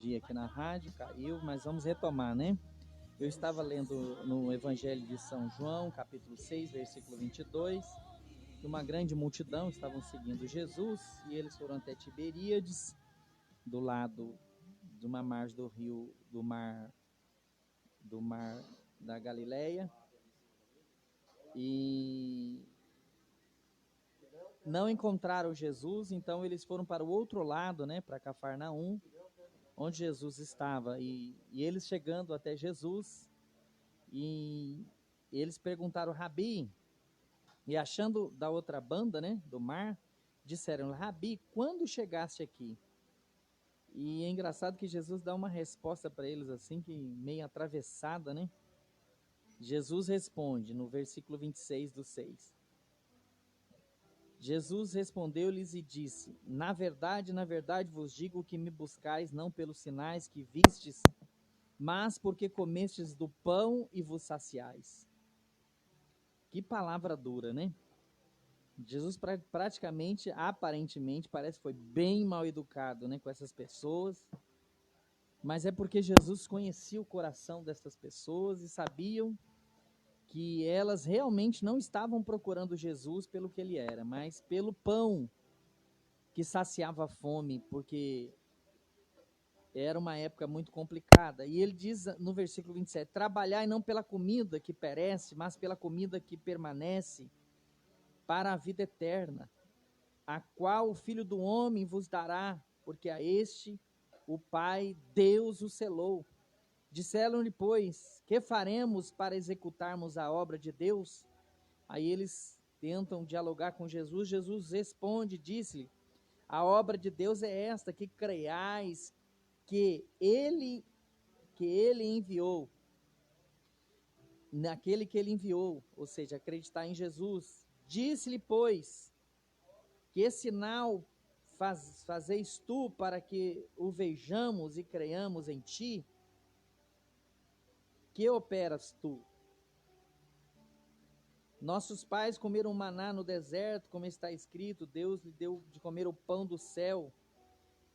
Dia aqui na rádio, caiu, mas vamos retomar, né? Eu estava lendo no Evangelho de São João, capítulo 6, versículo 22, que uma grande multidão estavam seguindo Jesus e eles foram até Tiberíades, do lado de uma margem do rio, do mar da Galileia, e não encontraram Jesus, então eles foram para o outro lado, né, para Cafarnaum, onde Jesus estava, e eles chegando até Jesus, e eles perguntaram, Rabi, e achando da outra banda, né, do mar, disseram, Rabi, quando chegaste aqui? E é engraçado que Jesus dá uma resposta para eles assim, que meio atravessada, né? Jesus responde no versículo 26 do 6. Jesus respondeu-lhes e disse, na verdade vos digo que me buscais não pelos sinais que vistes, mas porque comestes do pão e vos saciais. Que palavra dura, né? Jesus praticamente, aparentemente, parece que foi bem mal educado, né, com essas pessoas, mas é porque Jesus conhecia o coração dessas pessoas e sabiam que elas realmente não estavam procurando Jesus pelo que ele era, mas pelo pão que saciava a fome, porque era uma época muito complicada. E ele diz no versículo 27, trabalhai não pela comida que perece, mas pela comida que permanece para a vida eterna, a qual o Filho do Homem vos dará, porque a este o Pai, Deus o selou. Disseram-lhe, pois, que faremos para executarmos a obra de Deus? Aí eles tentam dialogar com Jesus. Jesus responde, disse-lhe, a obra de Deus é esta, que creiais que ele enviou, naquele que ele enviou, ou seja, acreditar em Jesus. Disse-lhe, pois, que sinal fazeis tu para que o vejamos e creiamos em ti? Que operas tu? Nossos pais comeram maná no deserto, como está escrito, Deus lhe deu de comer o pão do céu.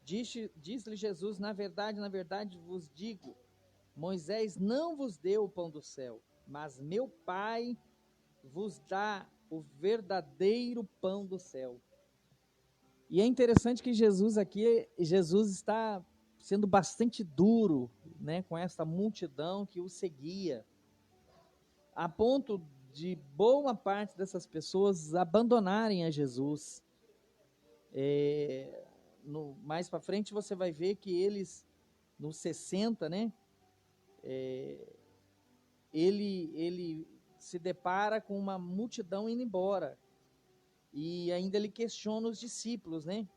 Diz-lhe Jesus, na verdade vos digo, Moisés não vos deu o pão do céu, mas meu Pai vos dá o verdadeiro pão do céu. E é interessante que Jesus está sendo bastante duro, né, com essa multidão que o seguia, a ponto de boa parte dessas pessoas abandonarem a Jesus. Mais para frente você vai ver que eles, nos 60, né, ele se depara com uma multidão indo embora. E ainda ele questiona os discípulos, né?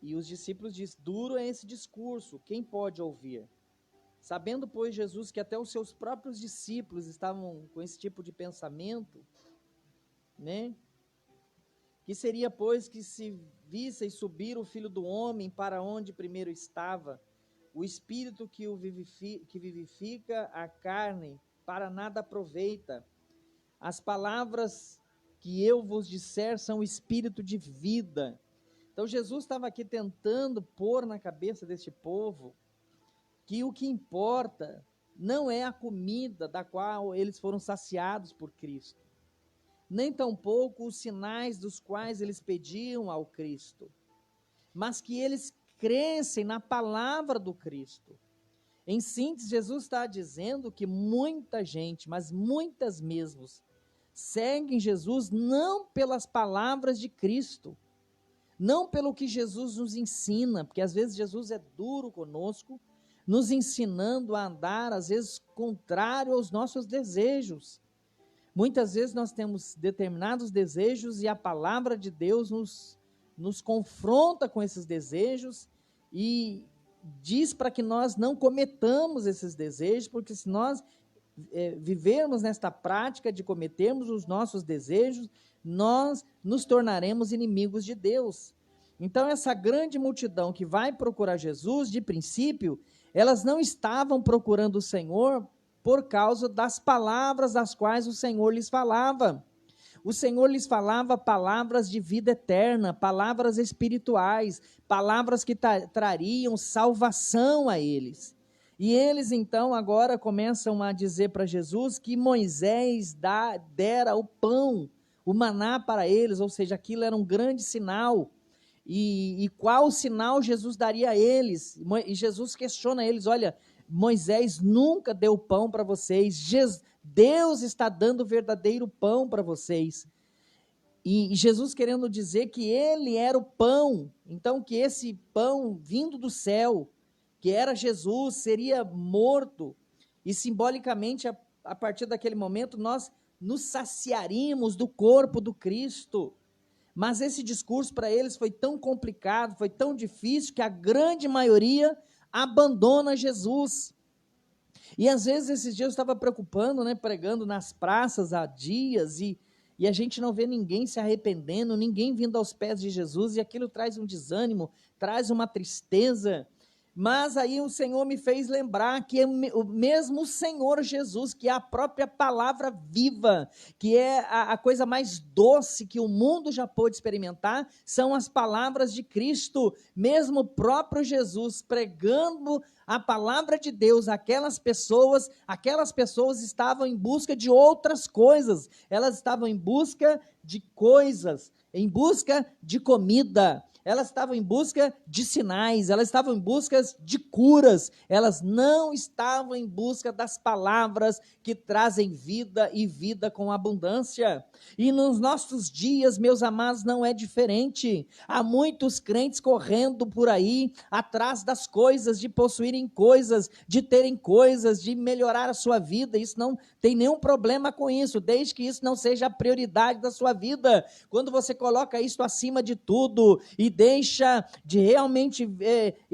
E os discípulos dizem, duro é esse discurso, quem pode ouvir? Sabendo, pois, Jesus que até os seus próprios discípulos estavam com esse tipo de pensamento, né? Que seria, pois, que se vissem subir o Filho do Homem para onde primeiro estava, o Espírito que vivifica a carne, para nada aproveita. As palavras que eu vos disser são espírito de vida. Então Jesus estava aqui tentando pôr na cabeça deste povo que o que importa não é a comida da qual eles foram saciados por Cristo, nem tampouco os sinais dos quais eles pediam ao Cristo, mas que eles crescem na palavra do Cristo. Em síntese, Jesus está dizendo que muita gente, mas muitas mesmo, seguem Jesus não pelas palavras de Cristo, não pelo que Jesus nos ensina, porque às vezes Jesus é duro conosco, nos ensinando a andar, às vezes, contrário aos nossos desejos. Muitas vezes nós temos determinados desejos e a palavra de Deus nos confronta com esses desejos e diz para que nós não cometamos esses desejos, porque se nós vivermos nesta prática de cometermos os nossos desejos, nós nos tornaremos inimigos de Deus. Então essa grande multidão que vai procurar Jesus, de princípio, elas não estavam procurando o Senhor por causa das palavras das quais o Senhor lhes falava. o Senhor lhes falava palavras de vida eterna, palavras espirituais, palavras que trariam salvação a eles. E eles então agora começam a dizer para Jesus que Moisés dera o pão, o maná para eles, ou seja, aquilo era um grande sinal. E qual sinal Jesus daria a eles? E Jesus questiona eles: olha, Moisés nunca deu pão para vocês, Deus está dando verdadeiro pão para vocês. E Jesus querendo dizer que ele era o pão, então que esse pão vindo do céu, que era Jesus, seria morto, e simbolicamente a partir daquele momento nós nos saciaríamos do corpo do Cristo. Mas esse discurso para eles foi tão complicado, foi tão difícil, que a grande maioria abandona Jesus. E às vezes esses dias eu estava preocupando, pregando nas praças há dias, e a gente não vê ninguém se arrependendo, ninguém vindo aos pés de Jesus, e aquilo traz um desânimo, traz uma tristeza. Mas aí o Senhor me fez lembrar que o mesmo Senhor Jesus, que é a própria palavra viva, que é a coisa mais doce que o mundo já pôde experimentar, são as palavras de Cristo. Mesmo o próprio Jesus pregando a palavra de Deus, aquelas pessoas estavam em busca de outras coisas, elas estavam em busca de coisas, em busca de comida, elas estavam em busca de sinais, elas estavam em busca de curas, elas não estavam em busca das palavras que trazem vida e vida com abundância. E nos nossos dias, meus amados, não é diferente. Há muitos crentes correndo por aí, atrás das coisas, de possuírem coisas, de terem coisas, de melhorar a sua vida. Isso não tem nenhum problema com isso, desde que isso não seja a prioridade da sua vida. Quando você coloca isso acima de tudo e deixa de realmente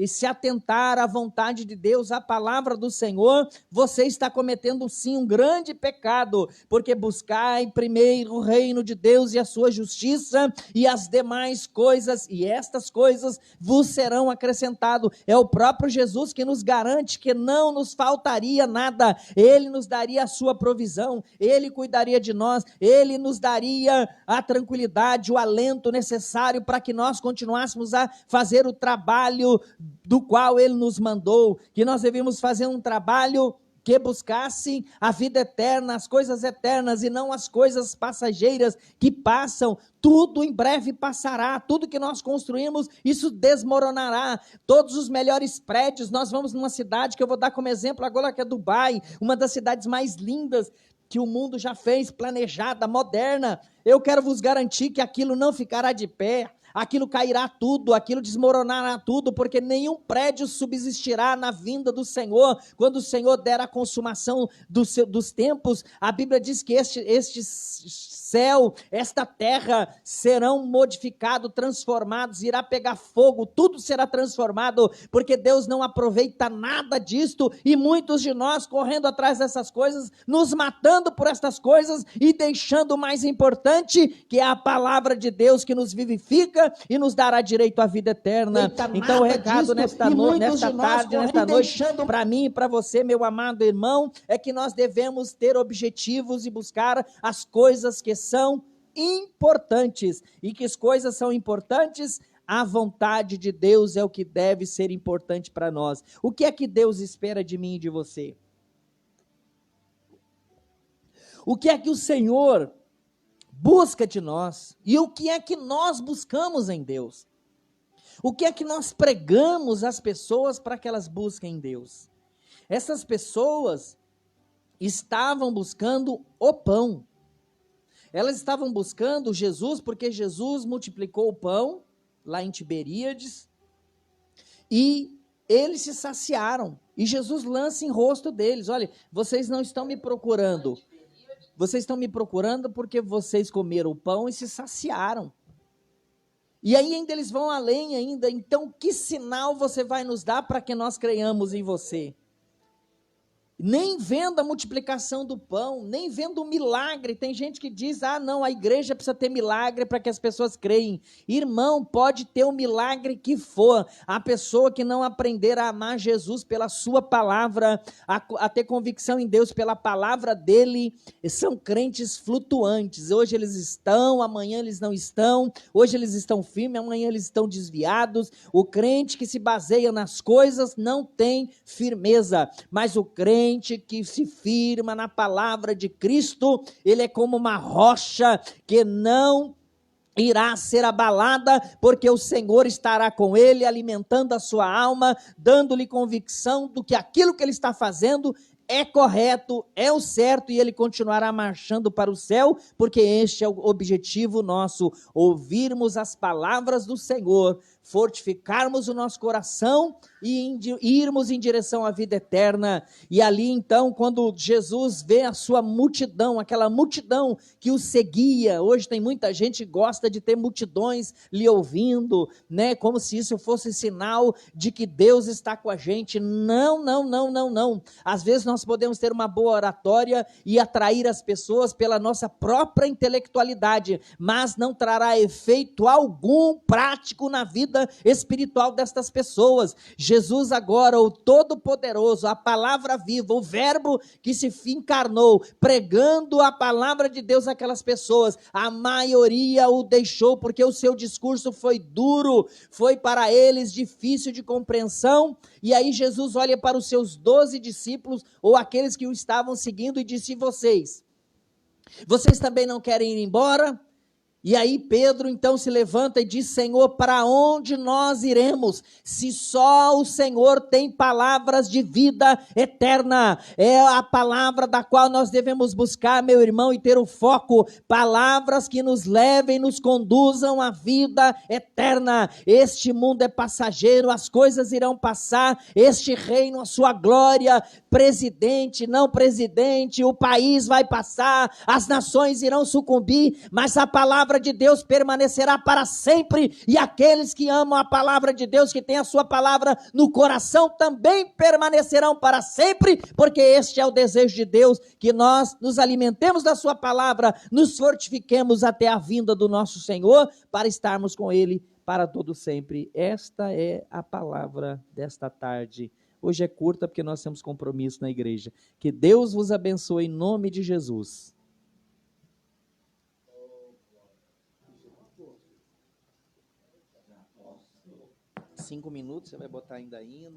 se atentar à vontade de Deus, à palavra do Senhor, você está cometendo sim um grande pecado, porque buscai primeiro o reino de Deus e a sua justiça, e as demais coisas, e estas coisas vos serão acrescentadas. É o próprio Jesus que nos garante que não nos faltaria nada, ele nos daria a sua provisão, ele cuidaria de nós, ele nos daria a tranquilidade, o alento necessário para que nós continuássemos a fazer o trabalho do qual ele nos mandou, que nós devíamos fazer um trabalho que buscasse a vida eterna, as coisas eternas, e não as coisas passageiras que passam. Tudo em breve passará, tudo que nós construímos, isso desmoronará. Todos os melhores prédios, nós vamos numa cidade que eu vou dar como exemplo agora, que é Dubai, uma das cidades mais lindas que o mundo já fez, planejada, moderna. Eu quero vos garantir que aquilo não ficará de pé, aquilo cairá tudo, aquilo desmoronará tudo, porque nenhum prédio subsistirá na vinda do Senhor, quando o Senhor der a consumação dos tempos. A Bíblia diz que este céu, esta terra serão modificados, transformados, irá pegar fogo, tudo será transformado, porque Deus não aproveita nada disto, e muitos de nós correndo atrás dessas coisas, nos matando por estas coisas, e deixando o mais importante, que é a palavra de Deus, que nos vivifica e nos dará direito à vida eterna. Então o recado nesta tarde, nesta noite, para mim e para você, meu amado irmão, é que nós devemos ter objetivos e buscar as coisas que são importantes. E que as coisas são importantes? A vontade de Deus é o que deve ser importante para nós. O que é que Deus espera de mim e de você? O que é que o Senhor busca de nós? E o que é que nós buscamos em Deus? O que é que nós pregamos às pessoas para que elas busquem Deus? Essas pessoas estavam buscando o pão. Elas estavam buscando Jesus, porque Jesus multiplicou o pão lá em Tiberíades, e eles se saciaram, e Jesus lança em rosto deles: olha, vocês não estão me procurando, vocês estão me procurando porque vocês comeram o pão e se saciaram. E aí ainda eles vão além ainda: então que sinal você vai nos dar para que nós creiamos em você? nem vendo a multiplicação do pão, nem vendo o milagre. Tem gente que diz, não, a igreja precisa ter milagre para que as pessoas creem. Irmão, pode ter o milagre que for, a pessoa que não aprender a amar Jesus pela sua palavra, a ter convicção em Deus pela palavra dele, são crentes flutuantes. Hoje eles estão, amanhã eles não estão, hoje eles estão firmes, amanhã eles estão desviados. O crente que se baseia nas coisas não tem firmeza, mas o crente que se firma na palavra de Cristo, ele é como uma rocha que não irá ser abalada, porque o Senhor estará com ele, alimentando a sua alma, dando-lhe convicção do que aquilo que ele está fazendo é correto, é o certo, e ele continuará marchando para o céu, porque este é o objetivo nosso, ouvirmos as palavras do Senhor, fortificarmos o nosso coração e irmos em direção à vida eterna. E ali então, quando Jesus vê a sua multidão, aquela multidão que o seguia, hoje tem muita gente que gosta de ter multidões lhe ouvindo, né, como se isso fosse sinal de que Deus está com a gente. Não, não, não, não, não. Às vezes nós podemos ter uma boa oratória e atrair as pessoas pela nossa própria intelectualidade, mas não trará efeito algum prático na vida espiritual destas pessoas. Jesus agora, o Todo-Poderoso, a palavra viva, o verbo que se encarnou, pregando a palavra de Deus àquelas pessoas, a maioria o deixou, porque o seu discurso foi duro, foi para eles difícil de compreensão. E aí Jesus olha para os seus 12 discípulos, ou aqueles que o estavam seguindo, e disse: vocês também não querem ir embora? E aí Pedro então se levanta e diz: Senhor, para onde nós iremos, se só o Senhor tem palavras de vida eterna? É a palavra da qual nós devemos buscar, meu irmão, e ter o foco, palavras que nos levem, nos conduzam à vida eterna. Este mundo é passageiro, as coisas irão passar, este reino, a sua glória, presidente, não presidente, o país vai passar, as nações irão sucumbir, mas a palavra de Deus permanecerá para sempre, e aqueles que amam a palavra de Deus, que têm a sua palavra no coração, também permanecerão para sempre, porque este é o desejo de Deus, que nós nos alimentemos da sua palavra, nos fortifiquemos até a vinda do nosso Senhor, para estarmos com Ele para todo sempre. Esta é a palavra desta tarde. Hoje é curta porque nós temos compromisso na igreja. Que Deus vos abençoe em nome de Jesus. Cinco minutos, você vai botar ainda hino.